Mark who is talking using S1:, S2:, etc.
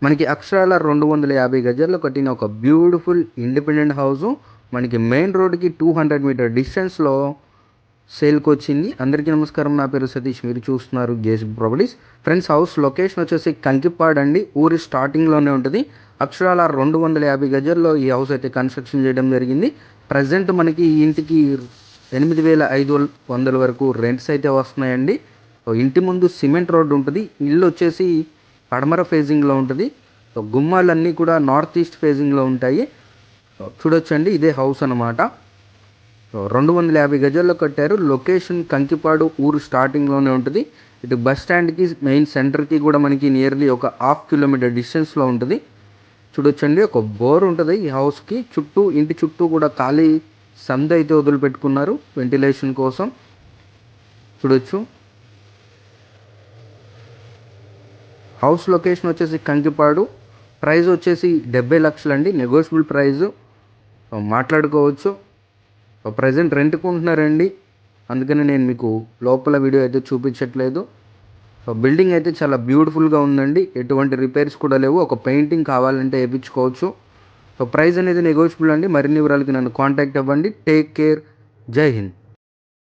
S1: మనకి అక్షరాల 250 గజాల్లో కట్టిన ఒక బ్యూటిఫుల్ ఇండిపెండెంట్ హౌసు మనకి మెయిన్ రోడ్కి 200 మీటర్ డిస్టెన్స్లో సేల్కి వచ్చింది. అందరికీ నమస్కారం, నా పేరు సతీష్, మీరు చూస్తున్నారు జేసీ ప్రాపర్టీస్. ఫ్రెండ్స్, హౌస్ లొకేషన్ వచ్చేసి కంకిపాడ్ అండి, ఊరి స్టార్టింగ్లోనే ఉంటుంది. అక్షరాల 250 గజాల్లో ఈ హౌస్ అయితే కన్స్ట్రక్షన్ చేయడం జరిగింది. ప్రజెంట్ మనకి ఈ ఇంటికి 8,500 వరకు రెంట్స్ అయితే వస్తున్నాయండి. ఇంటి ముందు సిమెంట్ రోడ్డు ఉంటుంది. ఇల్లు వచ్చేసి పడమర ఫేజింగ్లో ఉంటుంది. గుమ్మాలన్నీ కూడా నార్త్ ఈస్ట్ ఫేజింగ్లో ఉంటాయి. చూడొచ్చండి, ఇదే హౌస్ అనమాట. 250 గజాల్లో కట్టారు. లొకేషన్ కంకిపాడు, ఊరు స్టార్టింగ్లోనే ఉంటుంది. ఇటు బస్ స్టాండ్కి మెయిన్ సెంటర్కి కూడా మనకి నియర్లీ ఒక 1/2 కిలోమీటర్ డిస్టెన్స్లో ఉంటుంది. చూడొచ్చండి, ఒక బోర్ ఉంటుంది ఈ హౌస్కి. ఇంటి చుట్టూ కూడా ఖాళీ సంద అయితే వదిలిపెట్టుకున్నారు వెంటిలేషన్ కోసం. చూడొచ్చు, హౌస్ లొకేషన్ వచ్చేసి కంకిపాడు. ప్రైస్ వచ్చేసి 70 లక్షలు అండి, నెగోషియబుల్ ప్రైజు, మాట్లాడుకోవచ్చు. ప్రజెంట్ రెంట్కి ఉంటున్నారండి, అందుకని నేను మీకు లోపల వీడియో అయితే చూపించట్లేదు. బిల్డింగ్ అయితే చాలా బ్యూటిఫుల్గా ఉందండి, ఎటువంటి రిపేర్స్ కూడా లేవు. ఒక పెయింటింగ్ కావాలంటే వేయించుకోవచ్చు. ప్రైస్ అనేది నెగోషియబుల్ అండి. మరిన్ని వివరాలకి నన్ను కాంటాక్ట్ అవ్వండి. టేక్ కేర్, జై హింద్.